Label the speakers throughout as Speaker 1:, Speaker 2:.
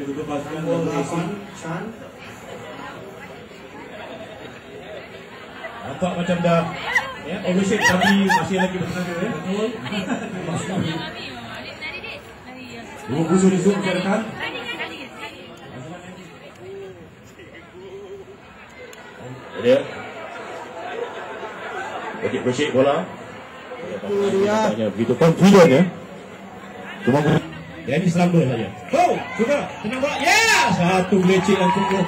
Speaker 1: kedua pasukan Racing. Nampak macam dah overshot tapi masih lagi bertenaga betul. Dua busur di zoom rekan. Dia Bagi bersih bola. Dia begitu confident ya. Cuma Denny Slumber saja. Oh, sudah tenang bola. Ya, satu leceh yang sungguh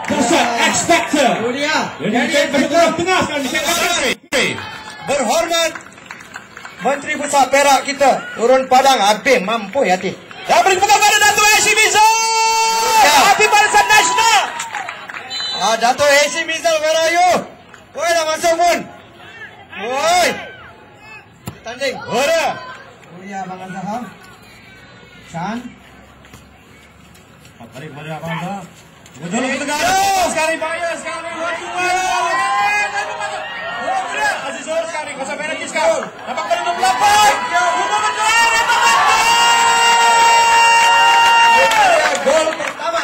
Speaker 1: dahsyat X Factor.
Speaker 2: Oh dia.
Speaker 1: Jadi tengah sekali.
Speaker 2: Berhormat Menteri Besar Perak kita turun padang habis mampu ya ti. Dan beri tepuk pada Dato' Hashim Izzal. Api Barisan Nasional. Dato' Hashim Izzal where are you? Woi dah masuk pun. Woi. Tanding. Ora. Oh ya Abang Azhar. Chan.
Speaker 1: Tarik kepada Abang Azhar. Betul negara. Sekali bahaya sekali. Azizul sekali kuasa merah sekarang. Nampak kali 28. Rumah betul.
Speaker 2: Gol pertama.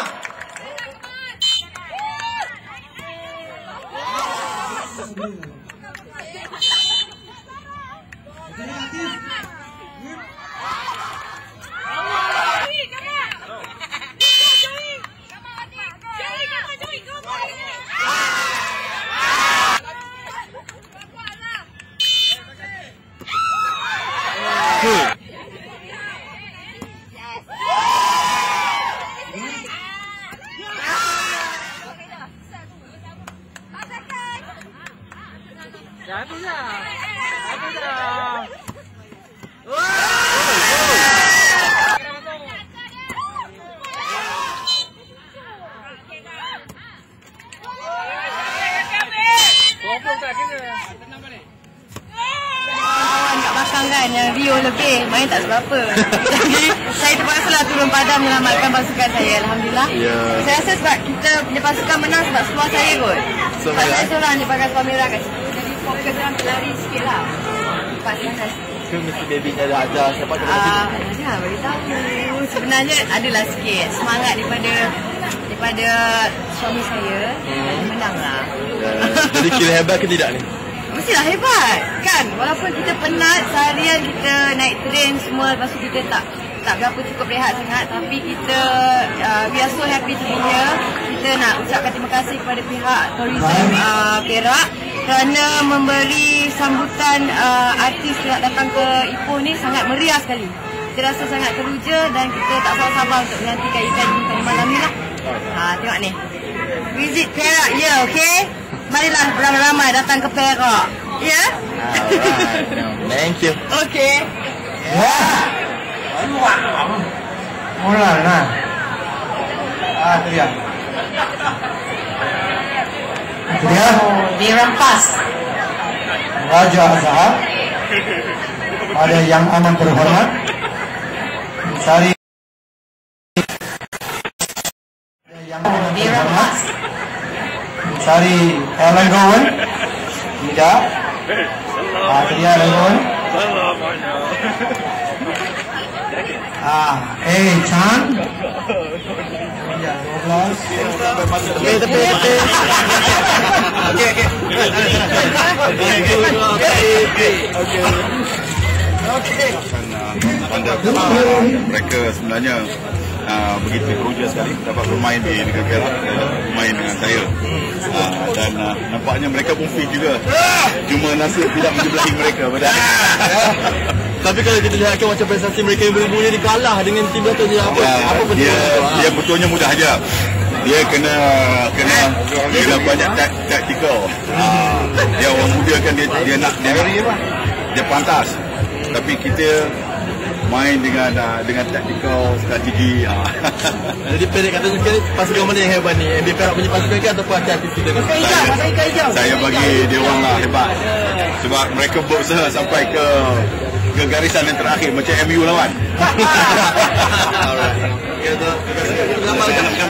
Speaker 3: Kan yang Rio lebih main tak seberapa. Jadi saya terpaksa lah turun padam menyelamatkan pasukan saya. Alhamdulillah. Saya rasa sebab kita punya pasukan menang sebab seluar saya kot. Sebab saya seorang dia pakai seluar merah kat situ. Jadi fokus orang lari sikit lah. Lepas sangat.
Speaker 2: Ke mesti baby ada ajar siapa tu?
Speaker 3: Ada beritahu. Sebenarnya adalah sikit semangat daripada suami saya. Menang lah.
Speaker 2: Jadi kira hebat ke tidak ni?
Speaker 3: Mestilah hebat kan, walaupun kita penat seharian kita naik train semua, lepas tu kita tak berapa cukup rehat sangat, tapi kita we are so happy to be here. Kita nak ucapkan terima kasih kepada pihak tourism Perak kerana memberi sambutan artis yang datang ke Ipoh ni sangat meriah sekali. Kita rasa sangat teruja dan kita tak sabar-sabar untuk menantikan event ni pada malam ni lah. Tengok ni, visit Perak ya, yeah, okay? Marilah beramai-ramai datang ke Perak. Ya? Yeah?
Speaker 2: Thank you.
Speaker 3: Okay.
Speaker 2: Mula lah. Tu dia. Itu dia.
Speaker 3: Dirampas.
Speaker 2: Raja Azhar. Ada yang aman terhormat. Sari. Yang aman terhormat. Sari Alan Gowan. Tidak. Dia Alan Gowan. Chan. Ya, 12. Okey.
Speaker 4: Mereka sebenarnya begitu teruja sekali dapat bermain di negara Perak, bermain dengan saya, dan nampaknya mereka pun fit juga. Cuma nasib tidak menjebelahi mereka pada.
Speaker 2: Tapi kalau kita lihatkan macam prestasi mereka yang berbunyi ni kalah dengan tim Dato' je apa pun
Speaker 4: dia betulnya mudah aja. Dia kena banyak taktikal. Dia orang muda kan dia nak dia pantas. Tapi kita main dengan taktikal strategi.
Speaker 2: Jadi pendek kata sekali, pasukan mana yang hebat ni? MB Perak punya pasukan ke ataupun artis kita?
Speaker 4: Saya bagi dia orang lah hebat. Sebab mereka berusaha sampai ke garisan yang terakhir macam MU lawan.
Speaker 2: Alright. Okay,